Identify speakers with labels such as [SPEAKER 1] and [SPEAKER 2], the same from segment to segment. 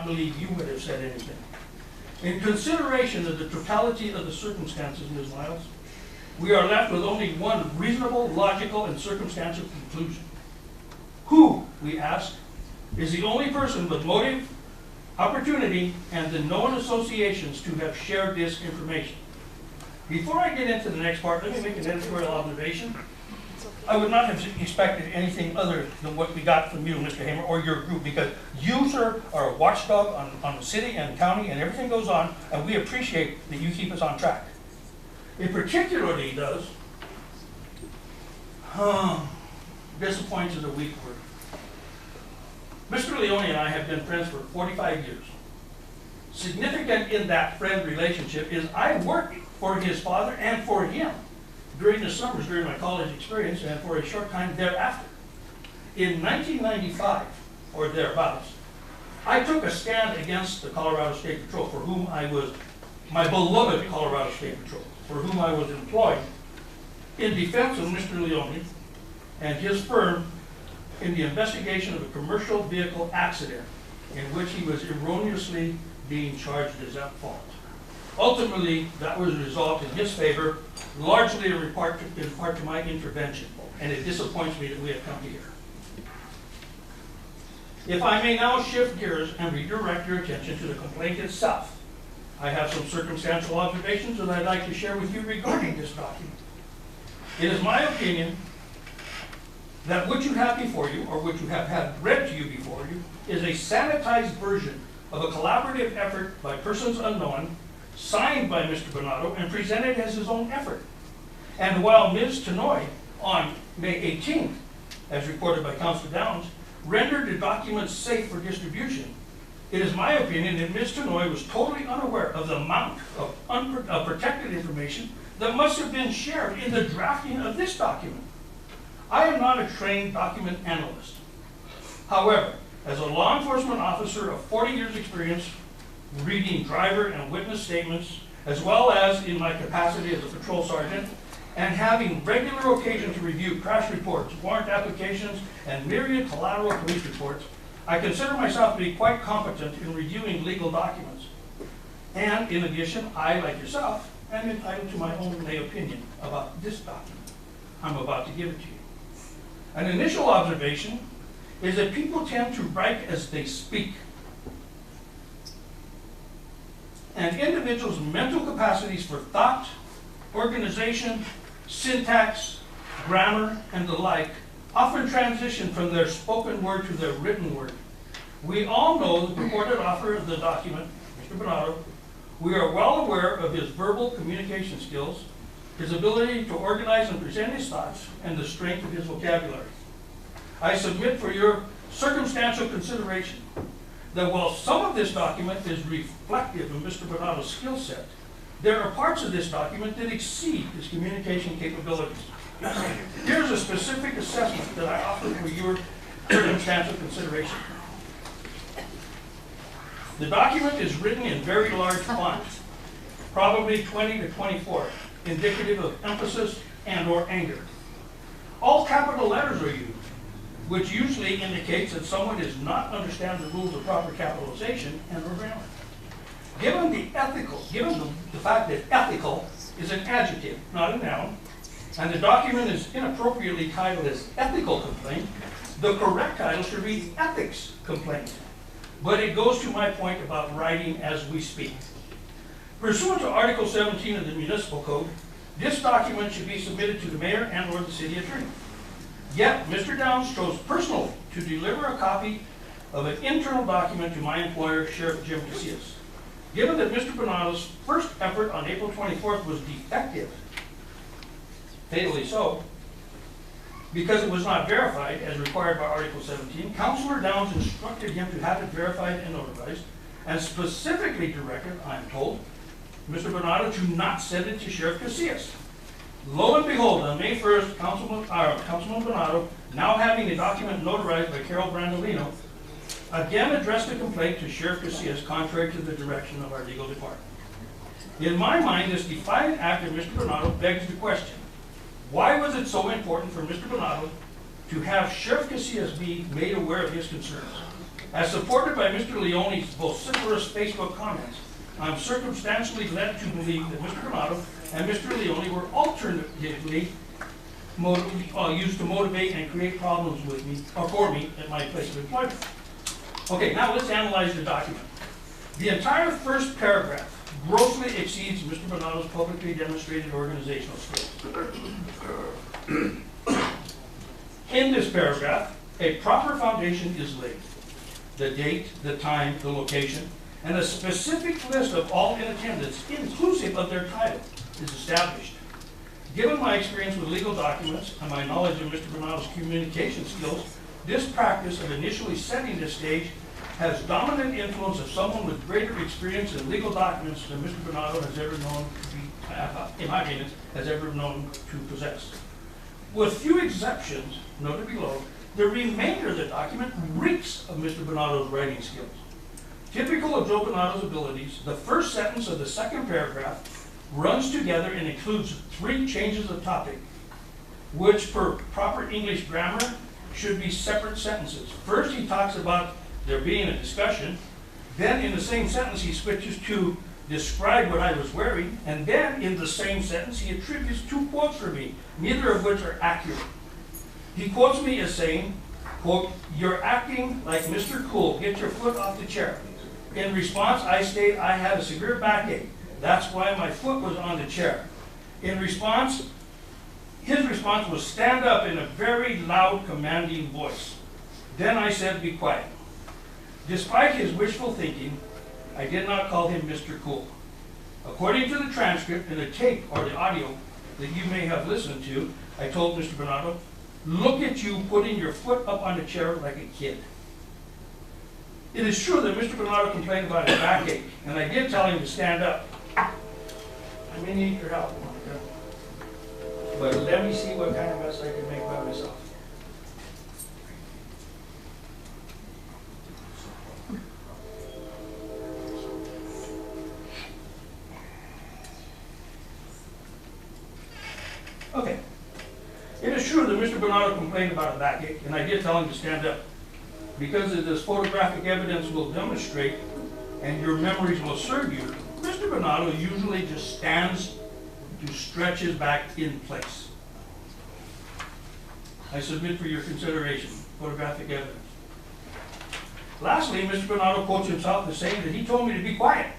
[SPEAKER 1] believe you would have said anything. In consideration of the totality of the circumstances, Ms. Miles, we are left with only one reasonable, logical, and circumstantial conclusion. Who, we ask, is the only person with motive, opportunity, and the known associations to have shared this information? Before I get into the next part, let me make an editorial observation. I would not have expected anything other than what we got from you, Mr. Hamer, or your group, because you, sir, are a watchdog on the city and county, and everything goes on, and we appreciate that you keep us on track. It particularly does, disappoints is a weak word. Mr. Leone and I have been friends for 45 years. Significant in that friend relationship is I worked for his father and for him during the summers during my college experience and for a short time thereafter. In 1995, or thereabouts, I took a stand against the Colorado State Patrol, for whom I was, my beloved Colorado State Patrol, for whom I was employed in defense of Mr. Leone and his firm in the investigation of a commercial vehicle accident in which he was erroneously being charged as at fault. Ultimately, that was resolved in his favor, largely in part to my intervention, and it disappoints me that we have come here. If I may now shift gears and redirect your attention to the complaint itself, I have some circumstantial observations that I'd like to share with you regarding this document. It is my opinion that what you have before you, or what you have had read to you before you, is a sanitized version of a collaborative effort by persons unknown, signed by Mr. Bonato, and presented as his own effort. And while Ms. Tenoy, on May 18th, as reported by Councilor Downs, rendered the documents safe for distribution, it is my opinion that Ms. Tenoy was totally unaware of the amount of protected information that must have been shared in the drafting of this document. I am not a trained document analyst. However, as a law enforcement officer of 40 years experience, reading driver and witness statements, as well as in my capacity as a patrol sergeant, and having regular occasion to review crash reports, warrant applications, and myriad collateral police reports, I consider myself to be quite competent in reviewing legal documents. And in addition, I, like yourself, am entitled to my own lay opinion about this document. I'm about to give it to you. An initial observation is that people tend to write as they speak. And individuals' mental capacities for thought, organization, syntax, grammar, and the like often transition from their spoken word to their written word. We all know the purported author of the document, Mr. Bonato. We are well aware of his verbal communication skills, his ability to organize and present his thoughts, and the strength of his vocabulary. I submit for your circumstantial consideration that while some of this document is reflective of Mr. Bonato's skill set, there are parts of this document that exceed his communication capabilities. Here's a specific assessment that I offer for your circumstantial consideration. The document is written in very large font, probably 20 to 24, indicative of emphasis and or anger. All capital letters are used, which usually indicates that someone does not understand the rules of proper capitalization and or grammar. Given the fact that ethical is an adjective, not a noun, and the document is inappropriately titled as ethical complaint, the correct title should read ethics complaint. But it goes to my point about writing as we speak. Pursuant to Article 17 of the Municipal Code, this document should be submitted to the mayor and or the city attorney. Yet, Mr. Downs chose personally to deliver a copy of an internal document to my employer, Sheriff Jim Casillas. Given that Mr. Bonato's first effort on April 24th was defective, fatally so, because it was not verified as required by Article 17, Councilor Downs instructed him to have it verified and notarized, and specifically directed, I'm told, Mr. Bonato to not send it to Sheriff Casillas. Lo and behold, on May 1st, Councilman Bonato, now having the document notarized by Carol Brandolino, again addressed a complaint to Sheriff Casillas contrary to the direction of our legal department. In my mind, this defiant act of Mr. Bonato begs the question, why was it so important for Mr. Bonato to have Sheriff Casillas be made aware of his concerns? As supported by Mr. Leone's vociferous Facebook comments, I'm circumstantially led to believe that Mr. Bonato and Mr. Leone were alternatively used to motivate and create problems with me, or for me, at my place of employment. Okay, now let's analyze the document. The entire first paragraph grossly exceeds Mr. Bonato's publicly demonstrated organizational skills. In this paragraph, a proper foundation is laid. The date, the time, the location, and a specific list of all in attendance, inclusive of their title, is established. Given my experience with legal documents and my knowledge of Mr. Bonato's communication skills, this practice of initially setting the stage has dominant influence of someone with greater experience in legal documents than Mr. Bonato has ever known to be, in my opinion, has ever known to possess. With few exceptions noted below, the remainder of the document reeks of Mr. Bonato's writing skills. Typical of Joe Bonato's abilities, the first sentence of the second paragraph runs together and includes 3 changes of topic, which per proper English grammar should be separate sentences. First, he talks about there being a discussion, then in the same sentence he switches to describe what I was wearing, and then in the same sentence he attributes 2 quotes for me, neither of which are accurate. He quotes me as saying, quote, "You're acting like Mr. Cool, get your foot off the chair." In response, I state I had a severe backache. That's why my foot was on the chair. In response, his response was stand up in a very loud, commanding voice. Then I said, be quiet. Despite his wishful thinking, I did not call him Mr. Cool. According to the transcript and the tape or the audio that you may have listened to, I told Mr. Bonato, look at you putting your foot up on the chair like a kid. It is true that Mr. Bonato complained about his backache, and I did tell him to stand up. I may need your help, Monica, but let me see what kind of mess I can make by myself. Okay. It is true that Mr. Bonato complained about a backache, and I did tell him to stand up. Because as this photographic evidence will demonstrate, and your memories will serve you, Mr. Bonato usually just stands to stretch his back in place. I submit for your consideration photographic evidence. Lastly, Mr. Bonato quotes himself as saying that he told me to be quiet,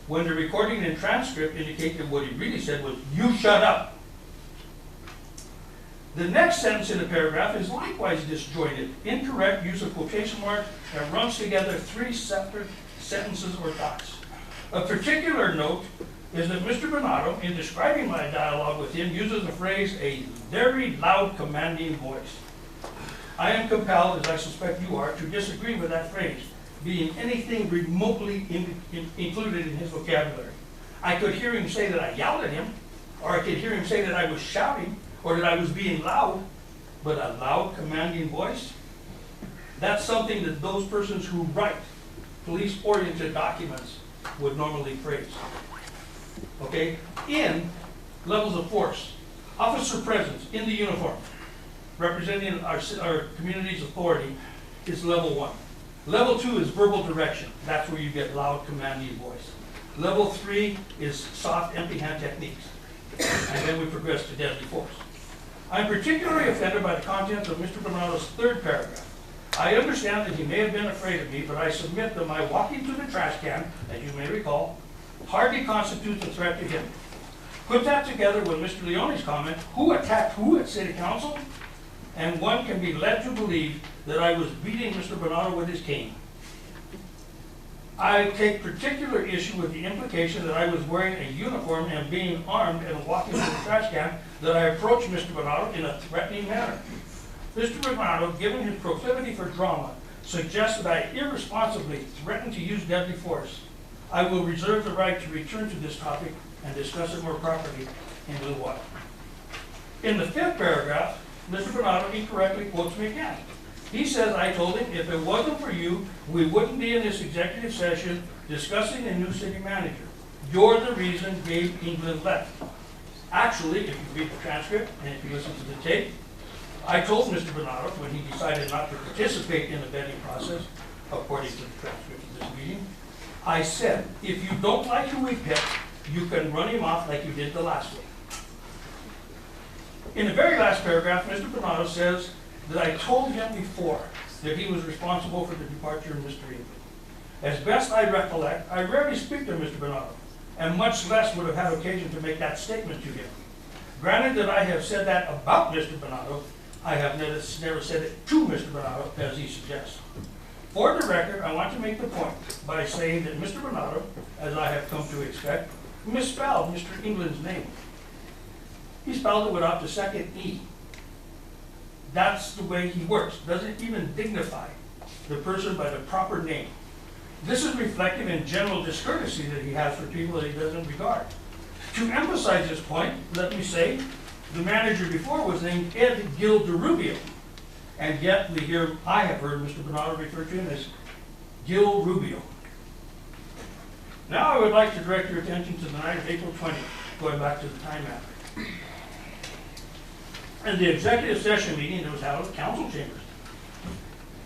[SPEAKER 1] when the recording and transcript indicate that what he really said was, you shut up. The next sentence in the paragraph is likewise disjointed, incorrect use of quotation marks that runs together 3 separate sentences or thoughts. A particular note is that Mr. Bonato, in describing my dialogue with him, uses the phrase, a very loud, commanding voice. I am compelled, as I suspect you are, to disagree with that phrase, being anything remotely included in his vocabulary. I could hear him say that I yelled at him, or I could hear him say that I was shouting, or that I was being loud, but a loud, commanding voice? That's something that those persons who write police-oriented documents would normally phrase. Okay? In levels of force, officer presence in the uniform, representing our community's authority, is level 1. Level 2 is verbal direction. That's where you get loud, commanding voice. Level 3 is soft, empty hand techniques. And then we progress to deadly force. I'm particularly offended by the contents of Mr. Bonato's 3rd paragraph. I understand that he may have been afraid of me, but I submit that my walking to the trash can, as you may recall, hardly constitutes a threat to him. Put that together with Mr. Leone's comment, who attacked who at City Council, and one can be led to believe that I was beating Mr. Bonato with his cane. I take particular issue with the implication that I was wearing a uniform and being armed and walking to the trash can, that I approached Mr. Bonato in a threatening manner. Mr. Bonato, given his proclivity for drama, suggests that I irresponsibly threatened to use deadly force. I will reserve the right to return to this topic and discuss it more properly in a little while. In the 5th paragraph, Mr. Bonato incorrectly quotes me again. He says I told him, if it wasn't for you, we wouldn't be in this executive session discussing a new city manager. You're the reason Gabe England left. Actually, if you read the transcript and if you listen to the tape, I told Mr. Bonato when he decided not to participate in the vetting process, according to the transcript of this meeting, I said, if you don't like who we picked, you can run him off like you did the last week. In the very last paragraph, Mr. Bonato says that I told him before that he was responsible for the departure of Mr. England. As best I recollect, I rarely speak to Mr. Bonato, and much less would have had occasion to make that statement to him. Granted that I have said that about Mr. Bonato, I have never said it to Mr. Bonato, as he suggests. For the record, I want to make the point by saying that Mr. Bonato, as I have come to expect, misspelled Mr. England's name. He spelled it without the second E. That's the way he works. Doesn't even dignify the person by the proper name. This is reflective in general discourtesy that he has for people that he doesn't regard. To emphasize this point, let me say, the manager before was named Ed Gil-DeRubio, and yet I have heard Mr. Bonato refer to him as Gil Rubio. Now I would like to direct your attention to the night of April 20th, going back to the time matter, and the executive session meeting that was held at council chambers.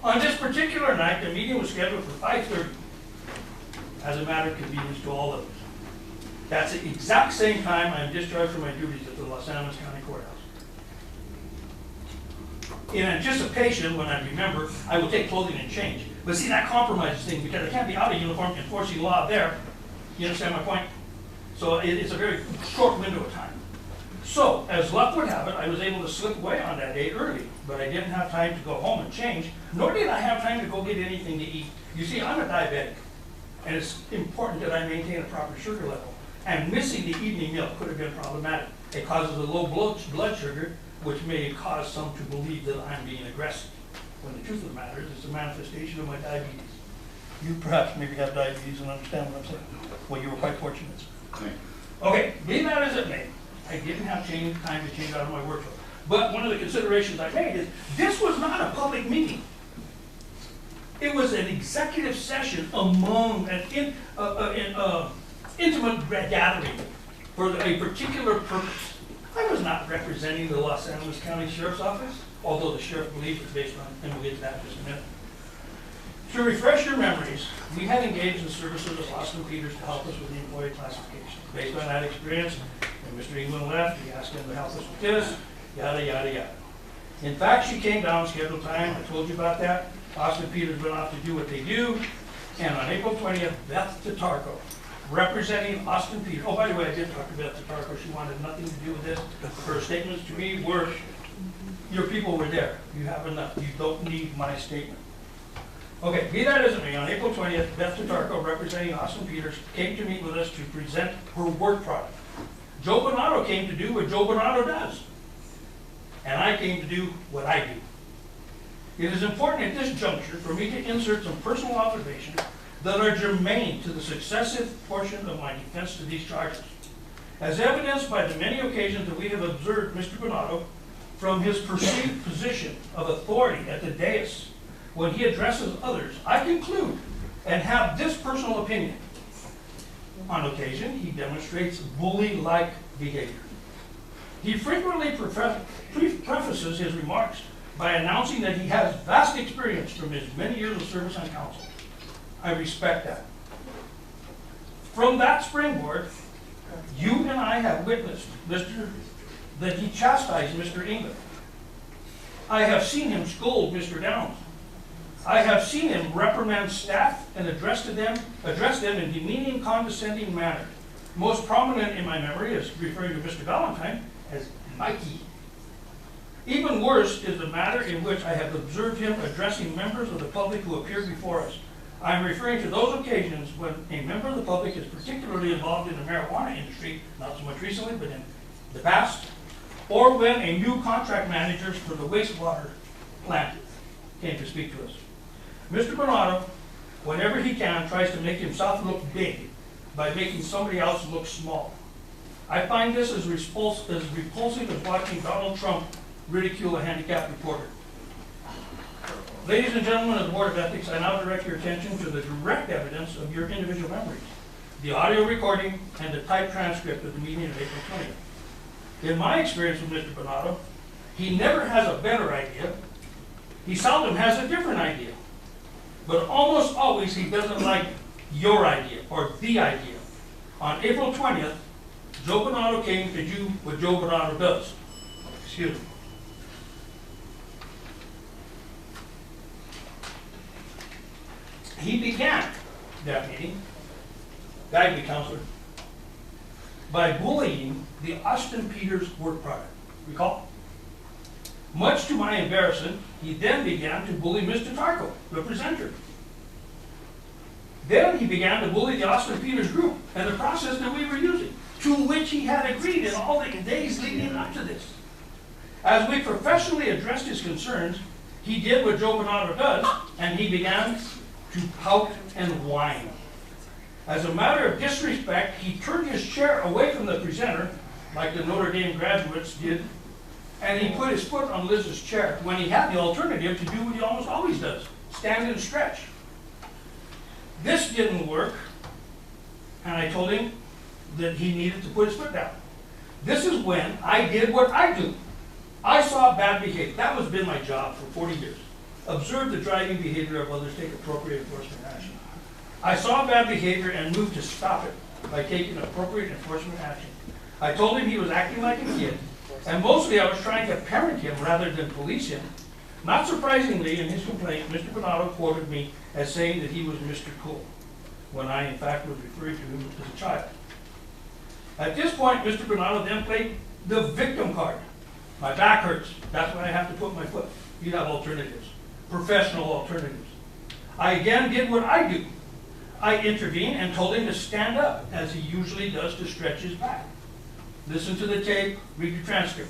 [SPEAKER 1] On this particular night, the meeting was scheduled for 5:30, as a matter of convenience to all of us. That's the exact same time I am discharged from my duties at the Los Angeles County Courthouse. In anticipation, when I remember, I will take clothing and change. But see, that compromises things because I can't be out of uniform enforcing law there. You understand my point? So it's a very short window of time. So, as luck would have it, I was able to slip away on that day early, but I didn't have time to go home and change, nor did I have time to go get anything to eat. You see, I'm a diabetic, and it's important that I maintain a proper sugar level. And missing the evening meal could have been problematic. It causes a low blood sugar, which may cause some to believe that I'm being aggressive. When the truth of the matter is, it's a manifestation of my diabetes. You perhaps maybe have diabetes and understand what I'm saying. Well, you were quite fortunate. Okay, be that as it may, I didn't have time to change out of my work clothes. But one of the considerations I made is, this was not a public meeting. It was an executive session among an intimate gathering for a particular purpose. I was not representing the Los Angeles County Sheriff's Office, although the sheriff believes it's based on, and we'll get to that in just a minute. To refresh your memories, we had engaged the services of Austin Peters to help us with the employee classification. Based on that experience, when Mr. England left, we asked him to help us with this, yada, yada, yada. In fact, she came down scheduled time, I told you about that. Austin Peters went off to do what they do, and on April 20th, Beth Tatarko, representing Austin Peters. Oh, by the way, I did talk to Beth Tatarko. She wanted nothing to do with this. Her statements to me were, your people were there. You have enough. You don't need my statement. Okay, be that as it may, on April 20th, Beth Tatarko, representing Austin Peters, came to meet with us to present her work product. Joe Bonato came to do what Joe Bonato does. And I came to do what I do. It is important at this juncture for me to insert some personal observations that are germane to the successive portion of my defense to these charges. As evidenced by the many occasions that we have observed Mr. Bonato from his perceived position of authority at the dais when he addresses others, I conclude and have this personal opinion. On occasion, he demonstrates bully-like behavior. He frequently prefaces his remarks by announcing that he has vast experience from his many years of service on council. I respect that. From that springboard, you and I have witnessed that he chastised Mr. England. I have seen him scold Mr. Downs. I have seen him reprimand staff and address them in demeaning, condescending manner. Most prominent in my memory is referring to Mr. Valentine as Mikey. Even worse is the manner in which I have observed him addressing members of the public who appeared before us. I am referring to those occasions when a member of the public is particularly involved in the marijuana industry, not so much recently, but in the past, or when a new contract manager for the wastewater plant came to speak to us. Mr. Bonato, whenever he can, tries to make himself look big by making somebody else look small. I find this as repulsive as watching Donald Trump ridicule a handicapped reporter. Ladies and gentlemen of the Board of Ethics, I now direct your attention to the direct evidence of your individual memories, the audio recording and the typed transcript of the meeting of April 20th. In my experience with Mr. Bonato, He never has a better idea. He seldom has a different idea. But almost always he doesn't like your idea or the idea. On April 20th, Joe Bonato came to do what Joe Bonato does. Excuse me. He began that meeting, guide me, counselor, by bullying the Austin Peters work product. Recall? Much to my embarrassment, he then began to bully Mr. Tarko, the presenter. Then he began to bully the Austin Peters group and the process that we were using, to which he had agreed in all the days leading up to this. As we professionally addressed his concerns, he did what Joe Bonato does, and he began to pout and whine. As a matter of disrespect, he turned his chair away from the presenter, like the Notre Dame graduates did, and he put his foot on Liz's chair when he had the alternative to do what he almost always does, stand and stretch. This didn't work, and I told him that he needed to put his foot down. This is when I did what I do. I saw bad behavior. That has been my job for 40 years. Observe the driving behavior of others, take appropriate enforcement action. I saw bad behavior and moved to stop it by taking appropriate enforcement action. I told him he was acting like a kid, and mostly I was trying to parent him rather than police him. Not surprisingly, in his complaint, Mr. Bonato quoted me as saying that he was Mr. Cool, when I in fact was referring to him as a child. At this point, Mr. Bonato then played the victim card. My back hurts. That's when I have to put my foot. You have alternatives, professional alternatives. I again did what I do. I intervened and told him to stand up, as he usually does, to stretch his back. Listen to the tape, read the transcript.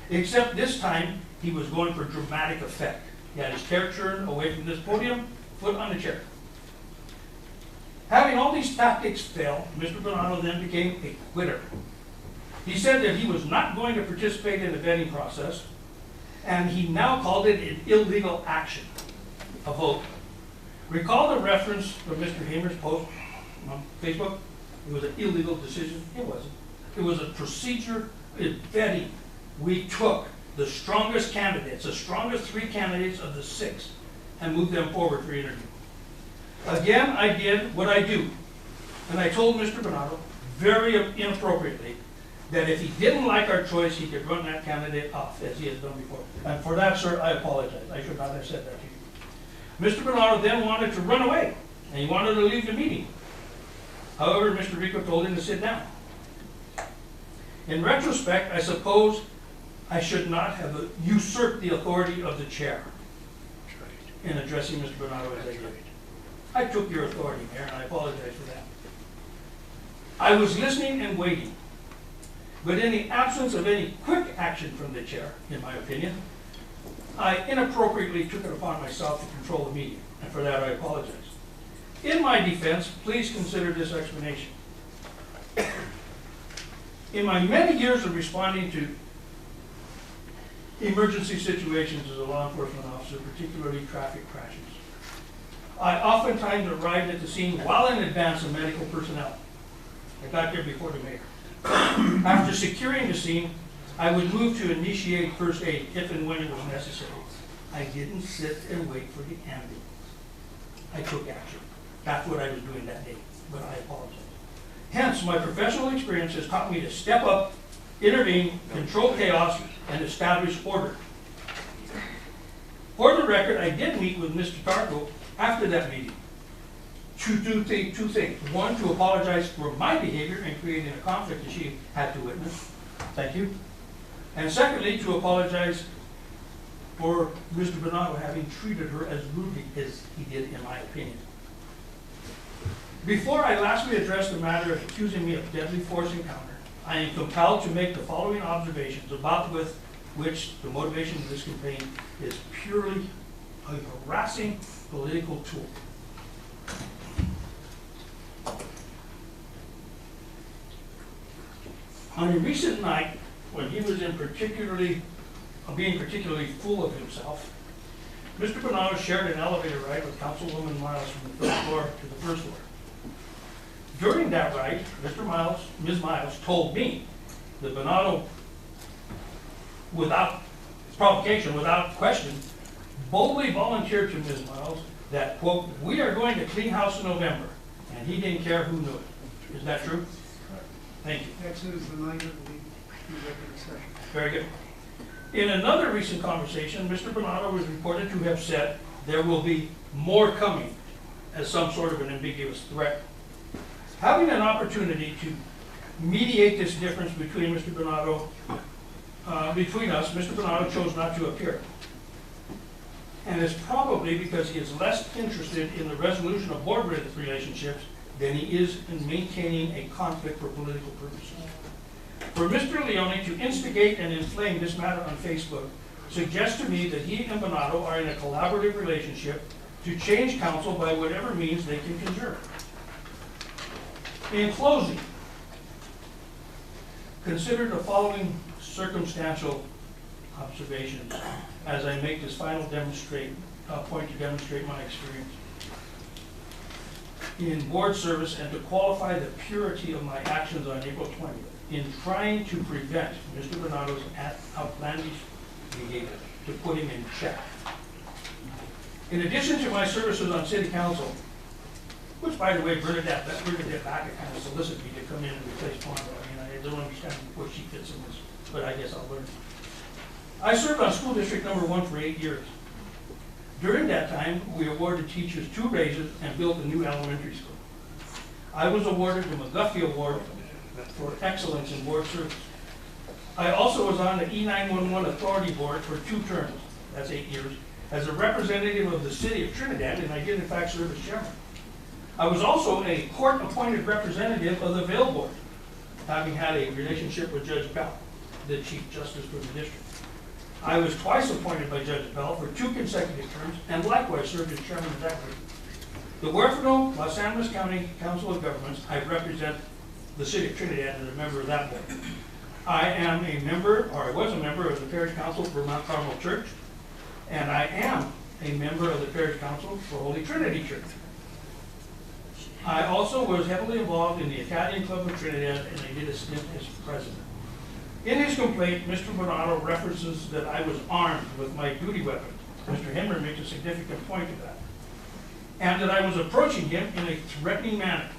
[SPEAKER 1] Except this time, he was going for dramatic effect. He had his chair turned away from this podium, foot on the chair. Having all these tactics fail, Mr. Bonato then became a quitter. He said that he was not going to participate in the vetting process, and he now called it an illegal action, a vote. Recall the reference from Mr. Hamer's post on Facebook? It was an illegal decision. It wasn't. It was a procedure in vetting. We took the strongest candidates, the strongest 3 candidates of the 6, and moved them forward for interview. Again, I did what I do, and I told Mr. Bonato, very inappropriately, that if he didn't like our choice, he could run that candidate off, as he has done before. And for that, sir, I apologize. I should not have said that to you. Mr. Bonato then wanted to run away, and he wanted to leave the meeting. However, Mr. Rico told him to sit down. In retrospect, I suppose I should not have usurped the authority of the chair in addressing Mr. Bonato as I did. I took your authority, Mayor, and I apologize for that. I was listening and waiting, but in the absence of any quick action from the chair, in my opinion, I inappropriately took it upon myself to control the meeting, and for that I apologize. In my defense, please consider this explanation. In my many years of responding to emergency situations as a law enforcement officer, particularly traffic crashes, I oftentimes arrived at the scene well in advance of medical personnel. I got there before the mayor. After securing the scene, I would move to initiate first aid if and when it was necessary. I didn't sit and wait for the ambulance. I took action. That's what I was doing that day, but I apologize. Hence, my professional experience has taught me to step up, intervene, control chaos, and establish order. For the record, I did meet with Mr. Tarko after that meeting to do two things. One, to apologize for my behavior in creating a conflict that she had to witness. Thank you. And secondly, to apologize for Mr. Bonato having treated her as rudely as he did, in my opinion. Before I lastly address the matter of accusing me of deadly force encounter, I am compelled to make the following observations about with which the motivation of this campaign is purely a harassing political tool. On a recent night, when he was being particularly full of himself, Mr. Bonato shared an elevator ride with Councilwoman Miles from the 3rd floor to the 1st floor. During that ride, Ms. Miles told me that Bonato, without provocation, without question, boldly volunteered to Ms. Miles that, quote, "we are going to clean house in November," and he didn't care who knew it. Is that true? Thank you.
[SPEAKER 2] Next is the night of the executive session.
[SPEAKER 1] Very good. In another recent conversation, Mr. Bonato was reported to have said there will be more coming, as some sort of an ambiguous threat. Having an opportunity to mediate this difference between Mr. Bonato, between us, Mr. Bonato chose not to appear. And it's probably because he is less interested in the resolution of board relationships than he is in maintaining a conflict for political purposes. For Mr. Leone to instigate and inflame this matter on Facebook suggests to me that he and Bonato are in a collaborative relationship to change council by whatever means they can conjure. In closing, consider the following circumstantial observations as I make this final point to demonstrate my experience in board service and to qualify the purity of my actions on April 20th in trying to prevent Mr. Bonato's outlandish behavior, to put him in check. In addition to my services on City Council, which, by the way, Bernadette Baca kind of solicited me to come in and replace Pondo. I mean, I don't understand where she fits in this, but I guess I'll learn. I served on School District Number 1 for 8 years. During that time, we awarded teachers 2 raises and built a new elementary school. I was awarded the McGuffey Award for excellence in board service. I also was on the E911 Authority Board for 2 terms, that's 8 years, as a representative of the City of Trinidad, and I did in fact serve as chairman. I was also a court-appointed representative of the Vail Board, having had a relationship with Judge Bell, the Chief Justice for the district. I was twice appointed by Judge Bell for 2 consecutive terms, and likewise served as chairman of that group. The Huerfano Los Angeles County Council of Governments, I represent the City of Trinidad and a member of that board. I am a member, or I was a member of the Parish Council for Mount Carmel Church, and I am a member of the Parish Council for Holy Trinity Church. I also was heavily involved in the Italian Club of Trinidad, and I did a stint as president. In his complaint, Mr. Bonato references that I was armed with my duty weapon. Mr. Hemmer makes a significant point of that. And that I was approaching him in a threatening manner.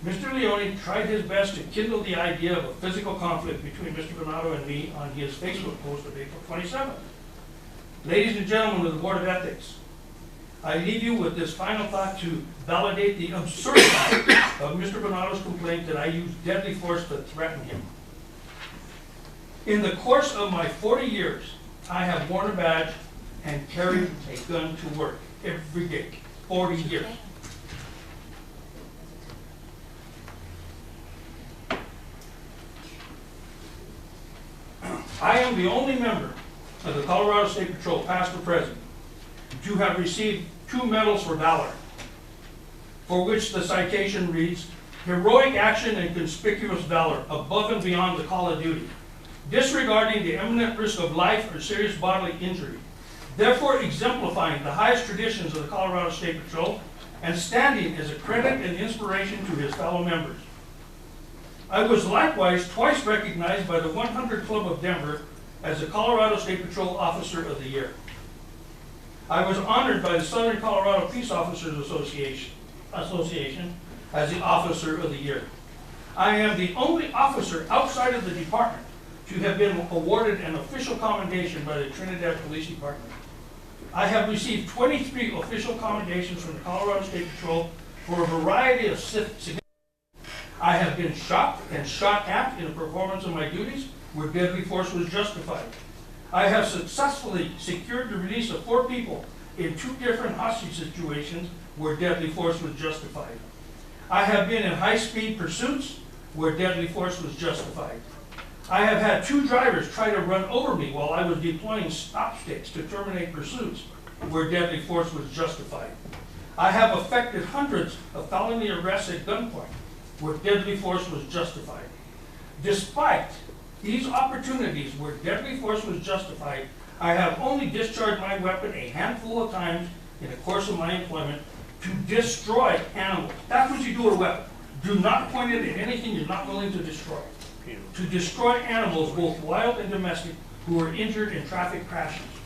[SPEAKER 1] Mr. Leone tried his best to kindle the idea of a physical conflict between Mr. Bonato and me on his Facebook post of April 27th. Ladies and gentlemen of the Board of Ethics, I leave you with this final thought to validate the absurdity of Mr. Bonato's complaint that I used deadly force to threaten him. In the course of my 40 years, I have worn a badge and carried a gun to work every day, 40 years. I am the only member of the Colorado State Patrol, past or present, to have received 2 medals for valor, for which the citation reads, "Heroic action and conspicuous valor above and beyond the call of duty, disregarding the imminent risk of life or serious bodily injury, therefore exemplifying the highest traditions of the Colorado State Patrol and standing as a credit and inspiration to his fellow members." I was likewise twice recognized by the 100 Club of Denver as the Colorado State Patrol Officer of the Year. I was honored by the Southern Colorado Peace Officers Association as the Officer of the Year. I am the only officer outside of the department to have been awarded an official commendation by the Trinidad Police Department. I have received 23 official commendations from the Colorado State Patrol for a variety of significant. I have been shot and shot at in the performance of my duties where deadly force was justified. I have successfully secured the release of 4 people in 2 different hostage situations where deadly force was justified. I have been in high-speed pursuits where deadly force was justified. I have had 2 drivers try to run over me while I was deploying stop sticks to terminate pursuits where deadly force was justified. I have effected hundreds of felony arrests at gunpoint where deadly force was justified. Despite these opportunities where deadly force was justified, I have only discharged my weapon a handful of times in the course of my employment to destroy animals. That's what you do with a weapon. Do not point it at anything you're not willing to destroy. To destroy animals, both wild and domestic, who were injured in traffic crashes.